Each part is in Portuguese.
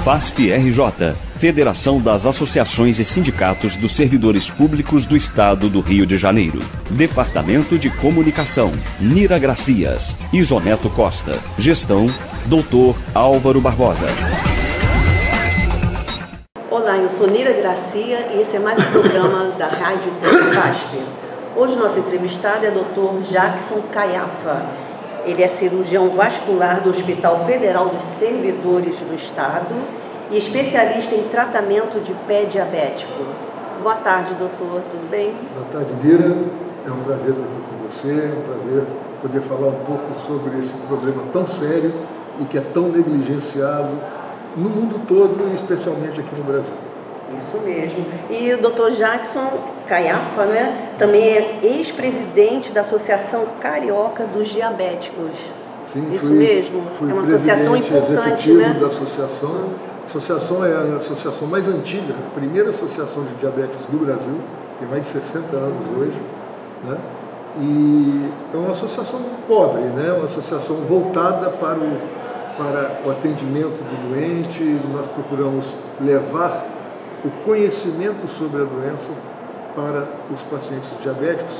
FASP-RJ, Federação das Associações e Sindicatos dos Servidores Públicos do Estado do Rio de Janeiro. Departamento de Comunicação, Nira Gracias, Isoneto Costa. Gestão, Dr. Álvaro Barbosa. Olá, eu sou Nira Gracia e esse é mais um programa da Rádio FASP. Hoje nosso entrevistado é Dr. Jackson Caiafa. Ele é cirurgião vascular do Hospital Federal dos Servidores do Estado e especialista em tratamento de pé diabético. Boa tarde, doutor, tudo bem? Boa tarde, Nira. É um prazer estar aqui com você, é um prazer poder falar um pouco sobre esse problema tão sério e que é tão negligenciado no mundo todo e especialmente aqui no Brasil. Isso mesmo. E o Dr. Jackson Caiafa, né, também é ex-presidente da Associação Carioca dos Diabéticos. Sim, isso mesmo? Fui é uma associação importante, né? Da associação. A associação é a associação mais antiga, a primeira associação de diabéticos do Brasil, tem mais de 60 anos hoje, né? E é uma associação pobre, né? Uma associação voltada para o atendimento do doente. Nós procuramos levar o conhecimento sobre a doença para os pacientes diabéticos,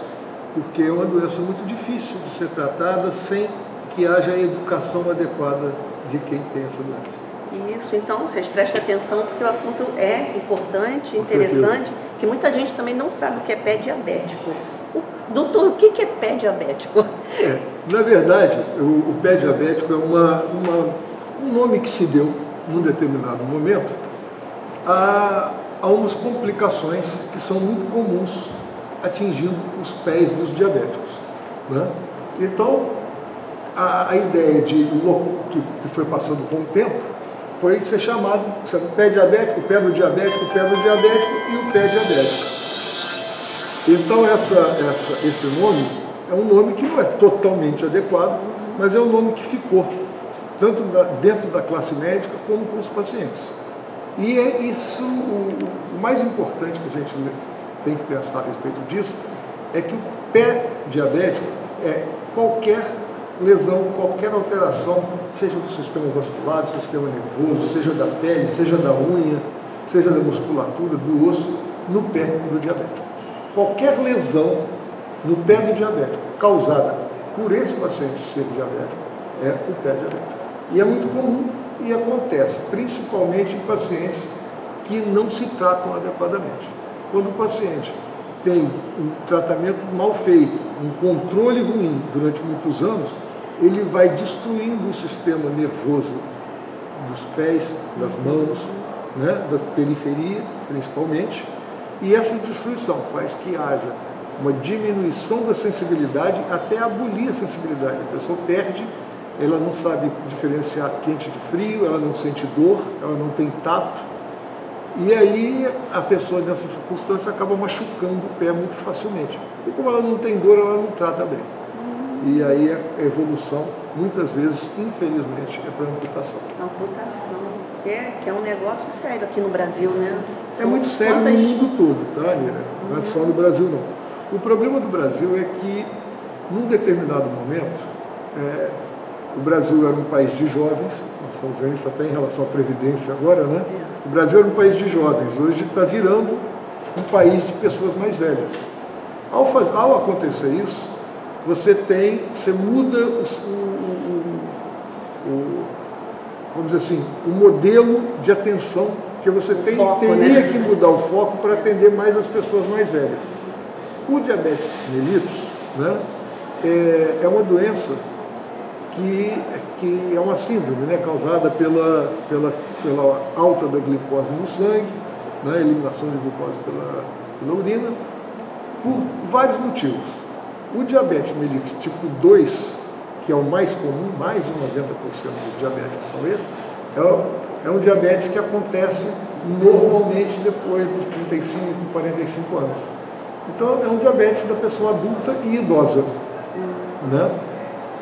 porque é uma doença muito difícil de ser tratada sem que haja a educação adequada de quem tem essa doença. Isso, então vocês prestem atenção porque o assunto é importante, interessante, que muita gente também não sabe o que é pé diabético. Doutor, o que é pé diabético? Na verdade, o pé diabético é um nome que se deu num determinado momento a umas complicações que são muito comuns atingindo os pés dos diabéticos, né? Então, a ideia que foi passando com o tempo foi ser chamado pé diabético, pé do diabético, pé do diabético e o pé diabético. Então, esse nome é um nome que não é totalmente adequado, mas é um nome que ficou, tanto dentro da classe médica como para os pacientes. E é isso, o mais importante que a gente tem que pensar a respeito disso, é que o pé diabético é qualquer lesão, qualquer alteração, seja do sistema vascular, do sistema nervoso, seja da pele, seja da unha, seja da musculatura, do osso, no pé do diabético. Qualquer lesão no pé do diabético causada por esse paciente ser diabético é o pé diabético. E é muito comum e acontece principalmente em pacientes que não se tratam adequadamente. Quando o paciente tem um tratamento mal feito, um controle ruim durante muitos anos, ele vai destruindo o sistema nervoso dos pés, das mãos, né, da periferia principalmente, e essa destruição faz que haja uma diminuição da sensibilidade até abolir a sensibilidade. A pessoa perde, ela não sabe diferenciar quente de frio, ela não sente dor, ela não tem tato, e aí a pessoa nessa circunstância acaba machucando o pé muito facilmente. E como ela não tem dor, ela não trata bem. E aí a evolução, muitas vezes, infelizmente, é para amputação. Amputação, que é um negócio sério aqui no Brasil, né? É muito sério no mundo todo, tá, Nira? Não é só no Brasil, não. O problema do Brasil é que, num determinado momento, o Brasil era um país de jovens, nós estamos vendo isso até em relação à Previdência agora, né? O Brasil era um país de jovens, hoje está virando um país de pessoas mais velhas. Ao acontecer isso, você muda vamos dizer assim, o modelo de atenção, que você teria que mudar o foco para atender mais as pessoas mais velhas. O diabetes mellitus, né, é uma doença que é uma síndrome, né, causada pela alta da glicose no sangue, né, eliminação de glicose pela urina, por vários motivos. O diabetes mellitus tipo 2, que é o mais comum, mais de 90% dos diabéticos são esses, é um diabetes que acontece normalmente depois dos 35, 45 anos. Então é um diabetes da pessoa adulta e idosa, né?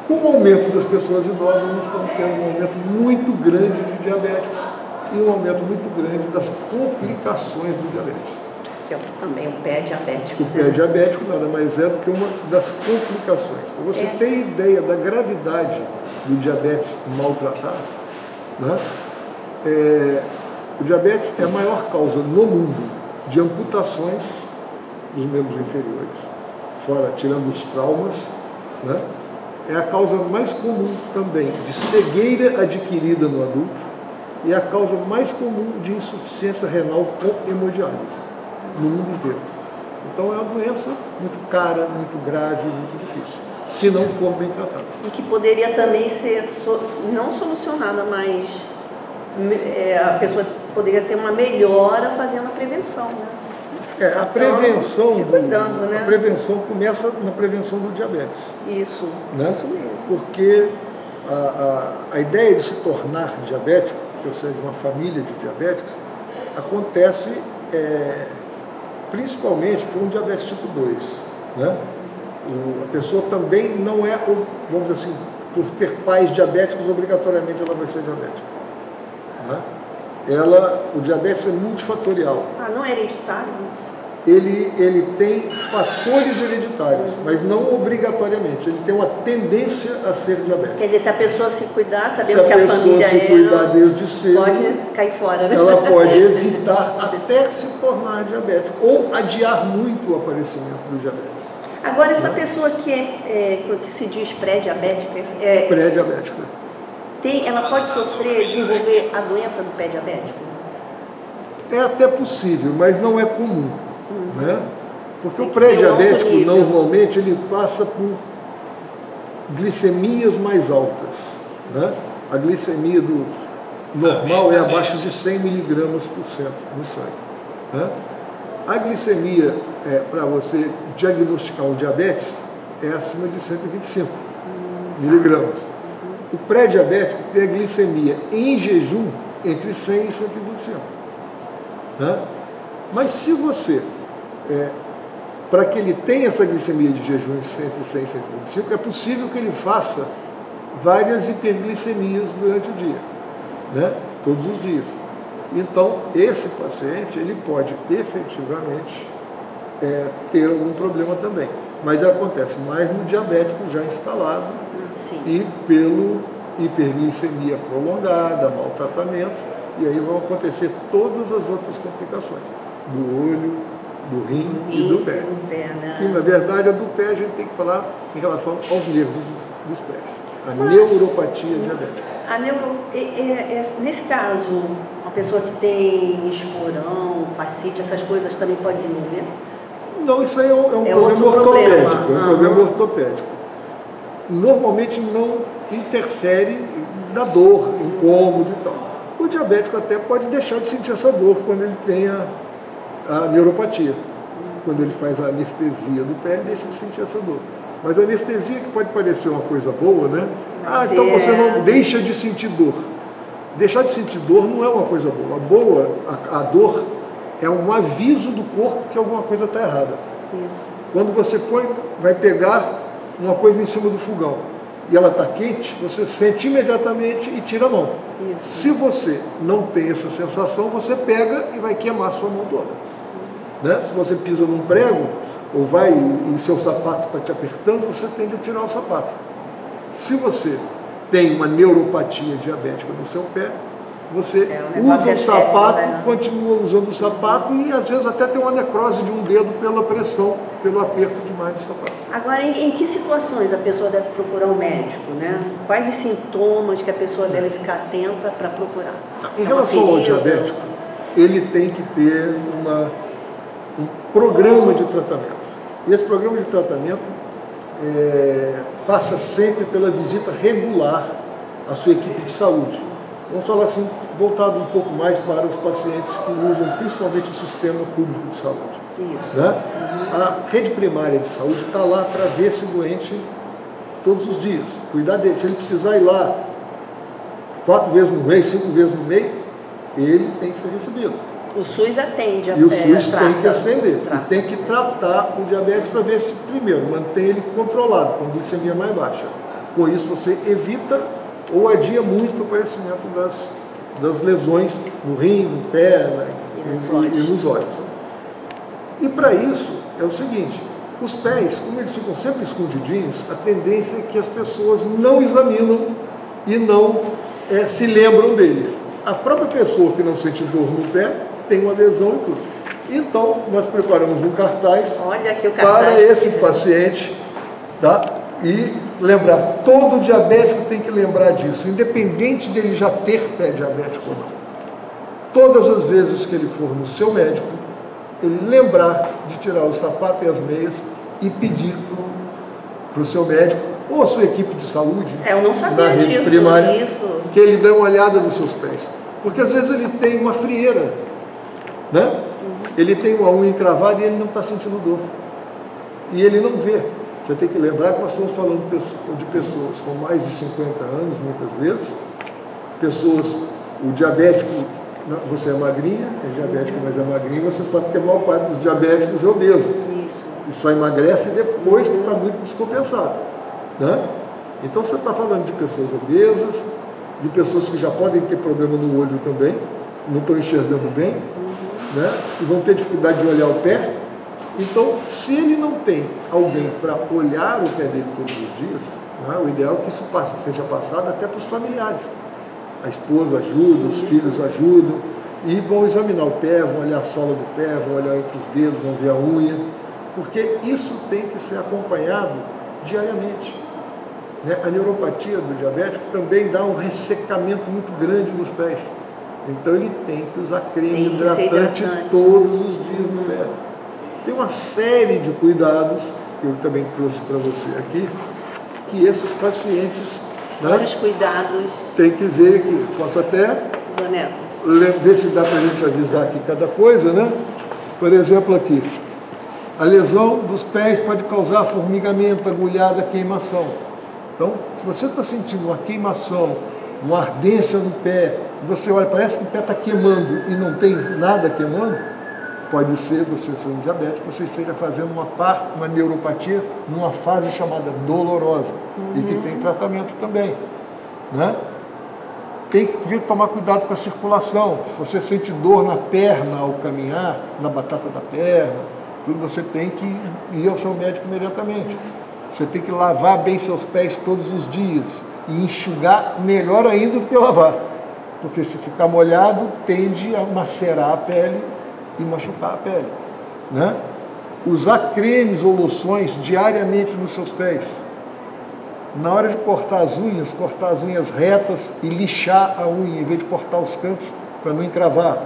Com o aumento das pessoas idosas, nós estamos tendo um aumento muito grande de diabéticos e um aumento muito grande das complicações do diabetes. Que é também o pé diabético. O pé diabético nada mais é do que uma das complicações. Para você ter ideia da gravidade do diabetes maltratado, né? O diabetes é a maior causa no mundo de amputações dos membros inferiores, fora tirando os traumas, né? É a causa mais comum também de cegueira adquirida no adulto e é a causa mais comum de insuficiência renal com hemodiálise no mundo inteiro. Então é uma doença muito cara, muito grave, muito difícil, se não for bem tratada. E que poderia também ser, não solucionada, mas a pessoa poderia ter uma melhora fazendo a prevenção, né? A prevenção, se cuidando, né? A prevenção começa na prevenção do diabetes. Isso, né? Isso mesmo. Porque a ideia de se tornar diabético, que eu sei de uma família de diabéticos, acontece principalmente por um diabetes tipo 2. Né? A pessoa também não é, vamos dizer assim, por ter pais diabéticos, obrigatoriamente ela vai ser diabética. Né? O diabetes é multifatorial. Não é hereditário? Ele tem fatores hereditários, mas não obrigatoriamente. Ele tem uma tendência a ser diabético. Quer dizer, se a pessoa se cuidar, sabendo que a família se a pessoa se cuidar desde cedo, pode cair fora, né? Ela pode evitar até se tornar diabético ou adiar muito o aparecimento do diabetes. Agora, essa pessoa que se diz pré-diabética... Pré-diabética. Ela pode desenvolver a doença do pé diabético? É até possível, mas não é comum. Né? Porque o pré-diabético, normalmente, ele passa por glicemias mais altas. Né? A glicemia do normal é abaixo de 100 miligramas por cento no sangue. Né? A glicemia, para você diagnosticar um diabetes, é acima de 125 miligramas. O pré-diabético tem a glicemia em jejum entre 100 e 125. Né? Mas se você, para que ele tenha essa glicemia de jejum entre 100 e 125, é possível que ele faça várias hiperglicemias durante o dia, né? Todos os dias. Então, esse paciente, ele pode efetivamente ter algum problema também. Mas acontece mais no diabético já instalado. Sim. E pelo hiperglicemia prolongada, maltratamento, e aí vão acontecer todas as outras complicações, do olho, do rim e do pé. Né? Que, na verdade, a do pé a gente tem que falar em relação aos nervos dos pés. A neuropatia diabética. Nesse caso, uma pessoa que tem esporão, fascite, essas coisas também pode desenvolver? Não, isso aí é um problema ortopédico. É um problema ortopédico. Normalmente não interfere na dor, incômodo e tal. O diabético até pode deixar de sentir essa dor quando ele tem a neuropatia. Quando ele faz a anestesia do pé, ele deixa de sentir essa dor. Mas a anestesia, que pode parecer uma coisa boa, né? Então você não deixa de sentir dor. Deixar de sentir dor não é uma coisa boa. A dor é um aviso do corpo que alguma coisa está errada. Isso. Quando você vai pegar uma coisa em cima do fogão e ela está quente, você sente imediatamente e tira a mão. Isso. Se você não tem essa sensação, você pega e vai queimar a sua mão toda. Né? Se você pisa num prego ou vai e seu sapato está te apertando, você tende a tirar o sapato. Se você tem uma neuropatia diabética no seu pé, você usa o sapato, continua usando o sapato e às vezes até tem uma necrose de um dedo pela pressão, pelo aperto demais do sapato. Agora, em que situações a pessoa deve procurar um médico, né? Quais os sintomas que a pessoa deve ficar atenta para procurar? Em relação ao diabético, ele tem que ter um programa de tratamento. E esse programa de tratamento passa sempre pela visita regular à sua equipe de saúde. Vamos falar assim, voltado um pouco mais para os pacientes que usam principalmente o sistema público de saúde. Isso. Né? A rede primária de saúde está lá para ver esse doente todos os dias, cuidar dele. Se ele precisar ir lá 4 vezes no mês, 5 vezes no mês, ele tem que ser recebido. O SUS atende a E o SUS tem que acender, e tem que tratar o diabetes para ver se, primeiro, mantém ele controlado, com glicemia mais baixa. Com isso, você evita ou adia muito o aparecimento das lesões no rim, no pé e nos olhos. E para isso, é o seguinte, os pés, como eles ficam sempre escondidinhos, a tendência é que as pessoas não examinam e não se lembram deles. a própria pessoa que não sente dor no pé tem uma lesão e tudo. Então, nós preparamos um cartaz, olha aqui o cartaz para esse paciente, tá? E lembrar, todo diabético tem que lembrar disso, independente dele já ter pé diabético ou não. Todas as vezes que ele for no seu médico, ele lembrar de tirar o sapato e as meias e pedir para o seu médico ou a sua equipe de saúde, eu não sabia na rede disso, primária, isso. que ele dê uma olhada nos seus pés. Porque às vezes ele tem uma frieira, né? Ele tem uma unha encravada e ele não está sentindo dor. E ele não vê. Você tem que lembrar que nós estamos falando de pessoas com mais de 50 anos, muitas vezes. Pessoas, o diabético, você é magrinha, é diabético, mas é magrinha, você sabe que a maior parte dos diabéticos é obeso. Isso. E só emagrece depois que está muito descompensado, né? Então você está falando de pessoas obesas, de pessoas que já podem ter problema no olho também, não estão enxergando bem, né? E vão ter dificuldade de olhar o pé. Então, se ele não tem alguém para olhar o pé dele todos os dias, né, o ideal é que isso seja passado até para os familiares. A esposa ajuda, os filhos ajudam, e vão examinar o pé, vão olhar a sola do pé, vão olhar entre os dedos, vão ver a unha, porque isso tem que ser acompanhado diariamente. Né? A neuropatia do diabético também dá um ressecamento muito grande nos pés. Então ele tem que usar creme hidratante todos os dias no pé. Tem uma série de cuidados, que eu também trouxe para você aqui, que esses pacientes, né, os cuidados. Tem que ver aqui. Posso até ver se dá para a gente avisar aqui cada coisa, né? Por exemplo, aqui. A lesão dos pés pode causar formigamento, agulhada, queimação. Então, se você está sentindo uma queimação, uma ardência no pé, você olha, parece que o pé está queimando e não tem nada queimando, pode ser, você sendo diabético, você esteja fazendo uma neuropatia numa fase chamada dolorosa, e que tem tratamento também, né? Tem que tomar cuidado com a circulação. Se você sente dor na perna ao caminhar, na batata da perna, tudo, você tem que ir ao seu médico imediatamente. Você tem que lavar bem seus pés todos os dias e enxugar melhor ainda do que lavar, porque se ficar molhado tende a macerar a pele e machucar a pele, né? Usar cremes ou loções diariamente nos seus pés. Na hora de cortar as unhas retas e lixar a unha, em vez de cortar os cantos para não encravar.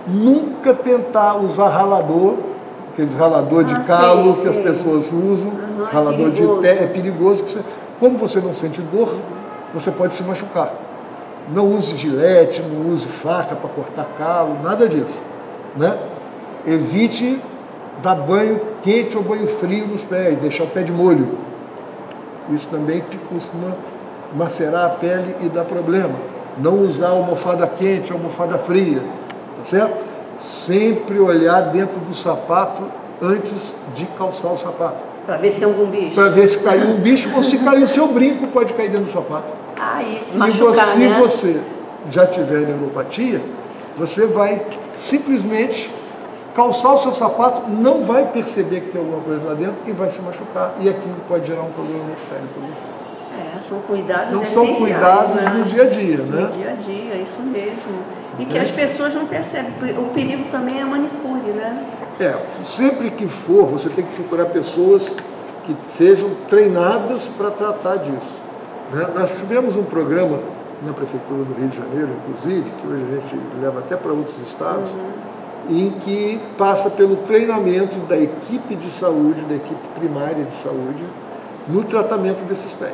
Nunca tentar usar ralador, aqueles ralador de calo que as pessoas usam, ralador de pé, é perigoso. Como você não sente dor, você pode se machucar. Não use gilete, não use faca para cortar calo, nada disso, né? Evite dar banho quente ou banho frio nos pés, deixar o pé de molho. Isso também costuma macerar a pele e dar problema. Não usar almofada quente, almofada fria, tá certo? Sempre olhar dentro do sapato antes de calçar o sapato. Para ver se tem algum bicho. Para ver se caiu um bicho ou se caiu o seu brinco, pode cair dentro do sapato. Machucar, se você já tiver neuropatia, você vai simplesmente calçar o seu sapato, não vai perceber que tem alguma coisa lá dentro e vai se machucar. E aquilo pode gerar um problema muito sério para você. São cuidados não essenciais. Não são cuidados, né? No dia a dia, né? No dia a dia, isso mesmo. E que as pessoas não percebem. O perigo também é a manicure, né? Sempre que for, você tem que procurar pessoas que sejam treinadas para tratar disso, né? Nós tivemos um programa na Prefeitura do Rio de Janeiro, inclusive, que hoje a gente leva até para outros estados, em que passa pelo treinamento da equipe de saúde, da equipe primária de saúde, no tratamento desses pés.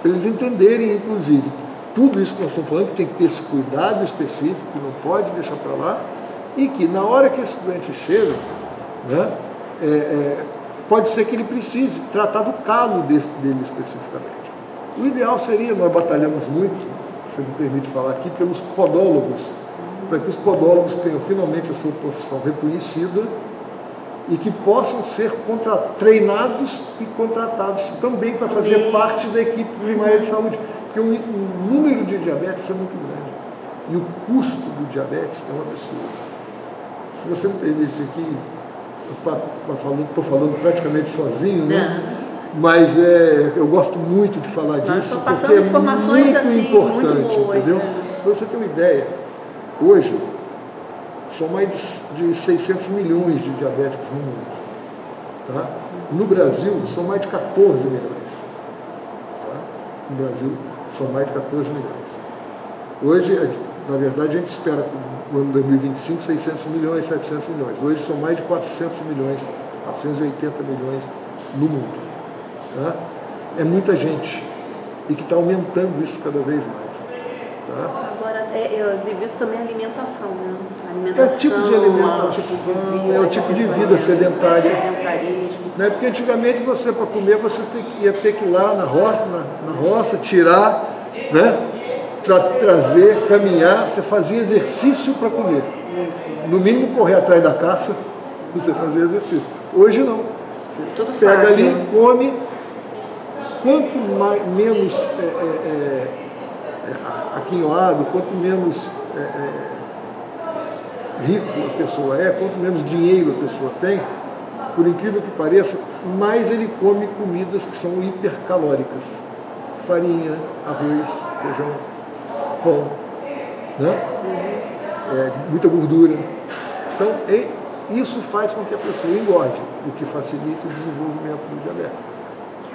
Para eles entenderem, inclusive, tudo isso que nós estamos falando, que tem que ter esse cuidado específico, que não pode deixar para lá, e que na hora que esse doente chega, né, pode ser que ele precise tratar do calo dele especificamente. O ideal seria, nós batalhamos muito, se me permite falar aqui, pelos podólogos, para que os podólogos tenham finalmente a sua profissão reconhecida e que possam ser treinados e contratados também para fazer parte da equipe primária de saúde. Porque o número de diabetes é muito grande e o custo do diabetes é um absurdo. Se você me permite aqui, estou falando praticamente sozinho, né? Mas eu gosto muito de falar disso, porque é muito importante, entendeu? Para você ter uma ideia, hoje são mais de 600 milhões de diabéticos no mundo. Tá? No Brasil, são mais de 14 milhões. Tá? No Brasil, são mais de 14 milhões. Hoje, na verdade, a gente espera para o ano 2025 600 milhões, 700 milhões. Hoje são mais de 400 milhões, 480 milhões no mundo. Tá? É muita gente e que está aumentando isso cada vez mais. Tá? Agora, devido também à alimentação, né? Alimentação, é o tipo de alimentação, é o tipo de vida sedentária. Sedentarismo. Né? Porque antigamente você, para comer, você ia ter que ir lá na roça tirar, né? Trazer, caminhar, você fazia exercício para comer. Isso. No mínimo correr atrás da caça, você fazia exercício. Hoje não. Você tudo pega fácil. Ali, come, quanto menos aquinhoado, quanto menos rico a pessoa é, quanto menos dinheiro a pessoa tem, por incrível que pareça, mais ele come comidas que são hipercalóricas. Farinha, arroz, feijão, pão, né? Muita gordura. Então, isso faz com que a pessoa engorde, o que facilita o desenvolvimento do diabetes.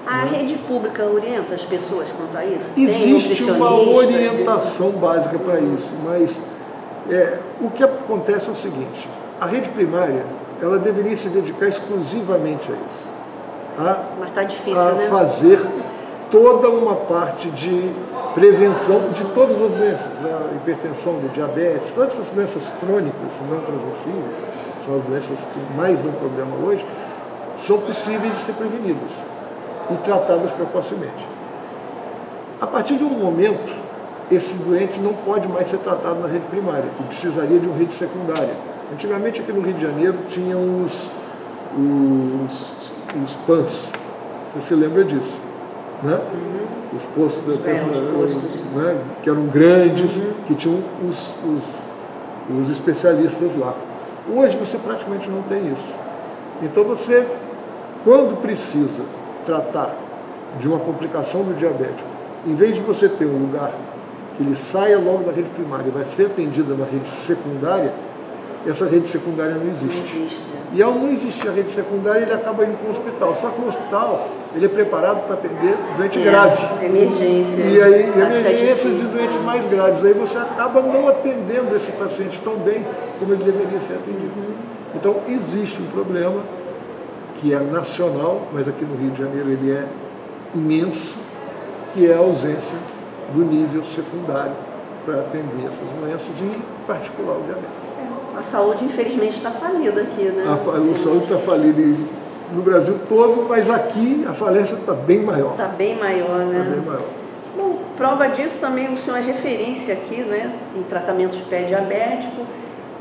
A rede pública orienta as pessoas quanto a isso? Existe uma orientação básica para isso, mas o que acontece é o seguinte: a rede primária, ela deveria se dedicar exclusivamente a isso, mas tá difícil, a né? fazer toda uma parte de prevenção de todas as doenças, né? Hipertensão, do diabetes, todas essas doenças crônicas não transmissíveis, são as doenças que mais dão problema hoje, são possíveis de ser prevenidas e tratadas precocemente. A partir de um momento, esse doente não pode mais ser tratado na rede primária, que precisaria de uma rede secundária. Antigamente, aqui no Rio de Janeiro, tinham os PANs, você se lembra disso, né? Os postos da né? Que eram grandes, que tinham os especialistas lá. Hoje você praticamente não tem isso. Então você, quando precisa tratar de uma complicação do diabético, em vez de você ter um lugar que ele saia logo da rede primária e vai ser atendida na rede secundária, essa rede secundária não existe. Não existe. E ao não existir a rede secundária, ele acaba indo para o hospital. Só que o hospital, ele é preparado para atender doente grave. Emergências. E aí, emergências e doentes mais graves. Aí você acaba não atendendo esse paciente tão bem como ele deveria ser atendido. Então, existe um problema que é nacional, mas aqui no Rio de Janeiro ele é imenso, que é a ausência do nível secundário para atender essas doenças, em particular o diabetes. A saúde, infelizmente, está falida aqui, né? A saúde está falida no Brasil todo, mas aqui a falência está bem maior. Está bem maior, né? Está bem maior. Bom, prova disso também o senhor é referência aqui, né? Em tratamentos de pé diabético,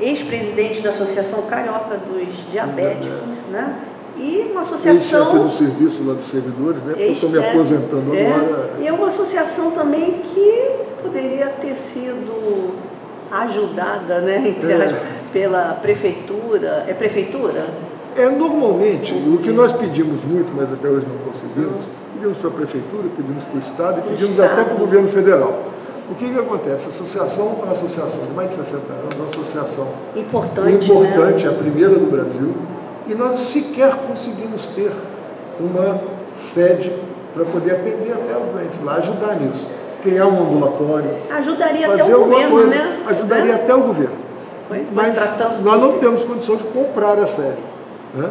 ex-presidente da Associação Carioca dos Diabéticos, né? E uma associação... Ex-chefe do serviço lá dos servidores, né? Porque eu estou me aposentando agora. E é uma associação também que poderia ter sido ajudada, né? Pela prefeitura. É prefeitura? Normalmente, o que nós pedimos muito, mas até hoje não conseguimos, pedimos para a prefeitura, pedimos para o Estado e pedimos até para o governo federal. O que acontece? A associação é uma associação de mais de 60 anos, uma associação importante, né? A primeira do Brasil, e nós sequer conseguimos ter uma sede para poder atender até os doentes lá, ajudar nisso. Criar um ambulatório. Ajudaria até o governo, né? Ajudaria até o governo. Mas nós não temos condição de comprar a sede. Né?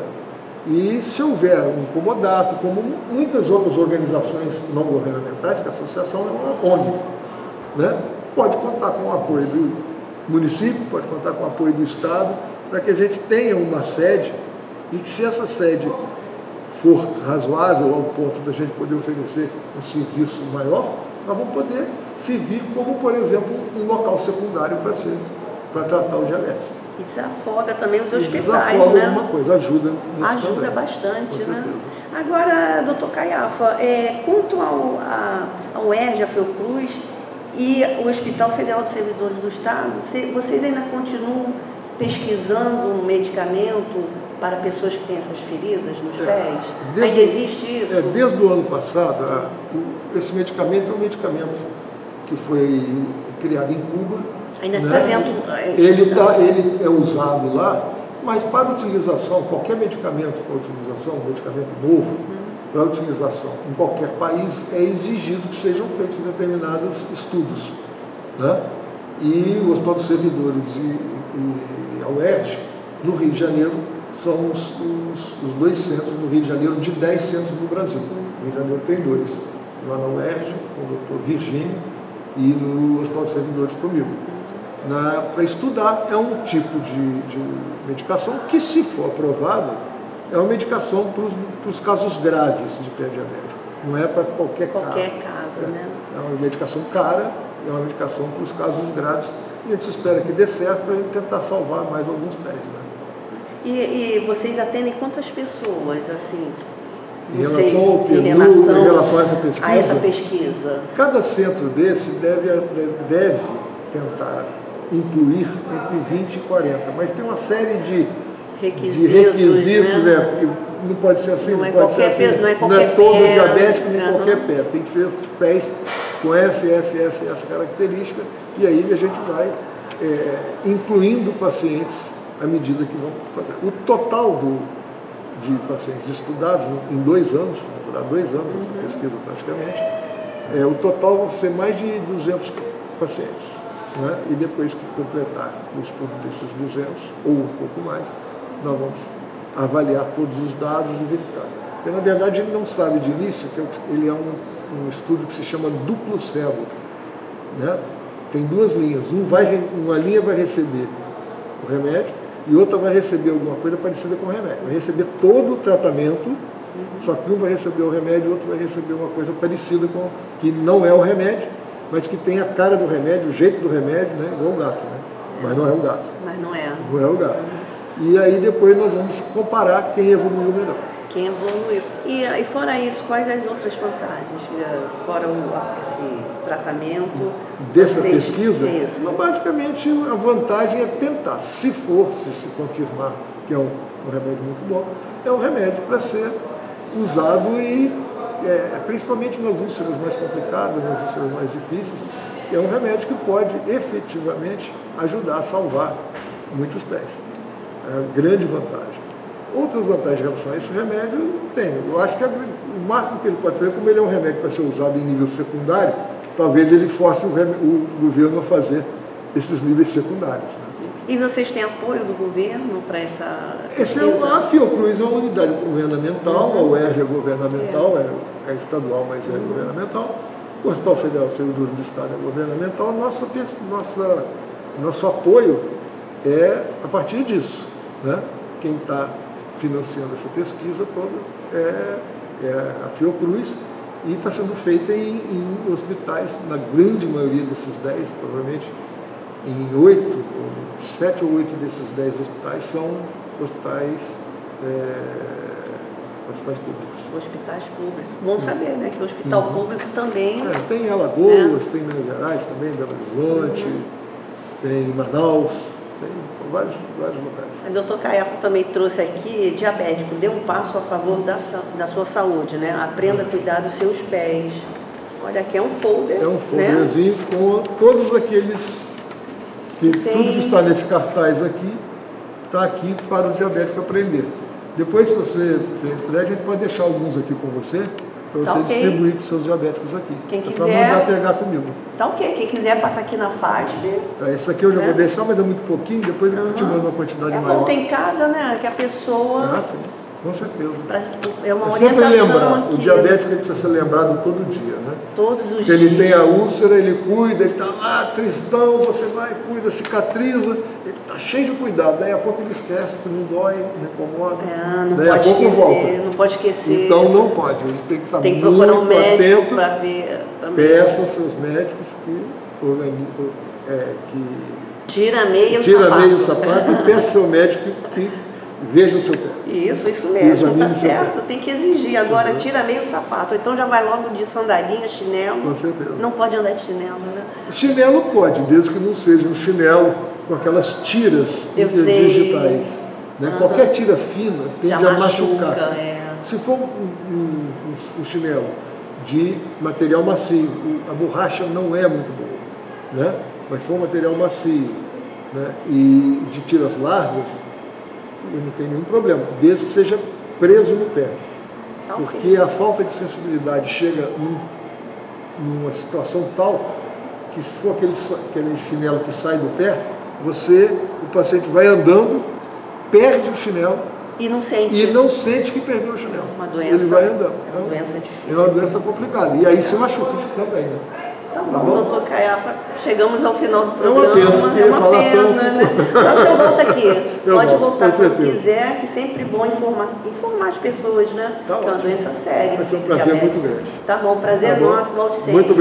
E se houver um comodato, como muitas outras organizações não governamentais, que a associação é uma ONG, né? Pode contar com o apoio do município, pode contar com o apoio do Estado, para que a gente tenha uma sede e que, se essa sede for razoável ao ponto da gente poder oferecer um serviço maior, nós vamos poder servir como, por exemplo, um local secundário para tratar o diabetes. E desafoga também os hospitais, desafoga, né? Alguma coisa, ajuda. Ajuda também, bastante, com né? certeza. Agora, doutor Caiafa, quanto ao UERJ, a Fiocruz e o Hospital Federal dos Servidores do Estado, vocês ainda continuam pesquisando um medicamento para pessoas que têm essas feridas nos pés? Ainda existe isso? Desde o ano passado, esse medicamento é um medicamento que foi criado em Cuba. Ainda né? está sendo... Ele é usado lá, mas para utilização, qualquer medicamento para utilização, um medicamento novo, para utilização em qualquer país, é exigido que sejam feitos determinados estudos. Né? E o Hospital dos Servidores e a UERJ, no Rio de Janeiro, são os dois centros no Rio de Janeiro, de 10 centros no Brasil. No Rio de Janeiro tem 2, lá na UERJ, com o Dr. Virgínio, e no Hospital dos Servidores comigo. Para estudar, é um tipo de medicação que, se for aprovada, é uma medicação para os casos graves de pé diabético. Não é para qualquer caso. Né? É uma medicação cara, é uma medicação para os casos graves. E a gente espera que dê certo para tentar salvar mais alguns pés. Né? E vocês atendem quantas pessoas, assim? Em relação ao PNU, em relação a essa pesquisa? Cada centro desse deve tentar incluir entre 20 e 40, mas tem uma série de requisitos, né? Não pode ser assim, não pode ser assim. Não é todo diabético, nem qualquer pé. Tem que ser os pés com essa característica, e aí a gente vai incluindo pacientes à medida que vão fazer. O total de pacientes estudados em 2 anos, vai durar 2 anos essa pesquisa praticamente, o total vão ser mais de 200 pacientes. Né? E depois que completar o estudo desses 200, ou um pouco mais, nós vamos avaliar todos os dados e verificar. Porque, na verdade, ele não sabe de início que ele é um estudo que se chama duplo cego. Né? Tem 2 linhas. Uma linha vai receber o remédio e outra vai receber alguma coisa parecida com o remédio. Vai receber todo o tratamento, só que um vai receber o remédio e o outro vai receber uma coisa parecida com que não é o remédio, mas que tem a cara do remédio, o jeito do remédio, né? Igual o gato, né? Mas não é o gato. Mas não é. Não é o gato. E aí depois nós vamos comparar quem evoluiu melhor. Quem evoluiu. E fora isso, quais as outras vantagens? Fora esse tratamento? Dessa pesquisa? Isso. Basicamente, a vantagem é tentar, se confirmar que é um remédio muito bom, é um remédio para ser usado e principalmente nas úlceras mais complicadas, nas úlceras mais difíceis, é um remédio que pode efetivamente ajudar a salvar muitos pés. É a grande vantagem. Outras vantagens em relação a esse remédio, não tem. Eu acho que o máximo que ele pode fazer, como ele é um remédio para ser usado em nível secundário, talvez ele force o governo a fazer esses níveis secundários. Né? E vocês têm apoio do governo para essa a Fiocruz é uma unidade governamental, a UERJ é governamental, é estadual, mas é governamental. O Hospital Federal de Servidores do Estado é governamental. Nosso apoio é a partir disso. Né? Quem está financiando essa pesquisa toda é a Fiocruz, e está sendo feita em hospitais, na grande maioria desses 10, provavelmente em 7 ou 8 desses 10 hospitais são hospitais públicos. Hospitais públicos. Bom saber, né? Que o hospital público também... tem em Alagoas, tem em Minas Gerais também, Belo Horizonte, tem em Manaus, tem vários locais. O doutor Caiafa também trouxe aqui, diabético, dê um passo a favor da sua saúde, né? Aprenda a cuidar dos seus pés. Olha, aqui é um folder. É um folderzinho, né? Com todos aqueles... Tudo que está nesse cartaz aqui, está aqui para o diabético aprender. Depois, se você puder, a gente pode deixar alguns aqui com você, para você distribuir para os seus diabéticos aqui. Quem quiser, só mandar pegar comigo. Tá ok. Quem quiser passar aqui na FASP. Esse aqui eu já vou deixar, mas é muito pouquinho, depois eu te mando uma quantidade maior. É bom ter em casa, né? Que a pessoa... Sim, com certeza. É uma sempre orientação aqui. O diabético precisa ser lembrado todo dia, né? Todos os Porque dias. ele tem a úlcera, ele cuida, ele está lá, tristão, você vai, cuida, cicatriza, ele está cheio de cuidado. Daí a pouco ele esquece, que não dói, não incomoda. Não daí pode a pouco esquecer, volta. Não pode esquecer. Então não pode, ele tem que estar tem que muito procurar um médico atento. para ver. Peça aos seus médicos que tira meio o sapato e peça ao seu médico que veja o seu pé. Isso mesmo, tá certo, tem que exigir. Agora tira meio o sapato, então já vai logo de sandalinha, chinelo. Com certeza. Não pode andar de chinelo, né? Chinelo pode, desde que não seja um chinelo com aquelas tiras digitais. Né? Qualquer tira fina tende a machucar. Se for um chinelo de material macio, a borracha não é muito boa. Né? Mas se for um material macio, né, e de tiras largas, não tem nenhum problema, desde que seja preso no pé. Porque a falta de sensibilidade chega numa situação tal que, se for aquele chinelo que sai do pé, o paciente vai andando, perde o chinelo e não sente que perdeu o chinelo. Uma doença, ele vai andando. Uma doença difícil. É uma doença complicada. E aí se machuca também, né? Tá bom, doutor Caiafa, chegamos ao final do programa. É uma pena, né? Mas você volta aqui. Pode voltar quando certeza. Quiser, que é sempre bom informar as pessoas, né? Tá que é uma doença séria. Vai ser um prazer muito grande. Tá bom, prazer nosso, volte sempre. Muito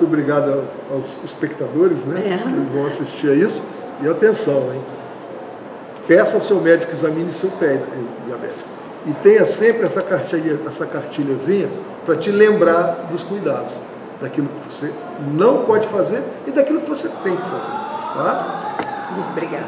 obrigado aos espectadores, né? Que vão assistir a isso. E atenção, hein? Peça ao seu médico que examine seu pé diabético. E tenha sempre essa cartilhazinha para te lembrar dos cuidados, daquilo que você não pode fazer e daquilo que você tem que fazer. Tá? Obrigada.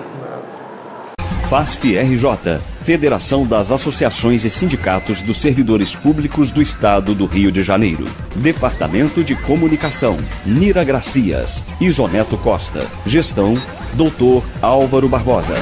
FASP-RJ, Federação das Associações e Sindicatos dos Servidores Públicos do Estado do Rio de Janeiro. Departamento de Comunicação, Nira Gracias, Isoneto Costa. Gestão, Dr. Álvaro Barbosa.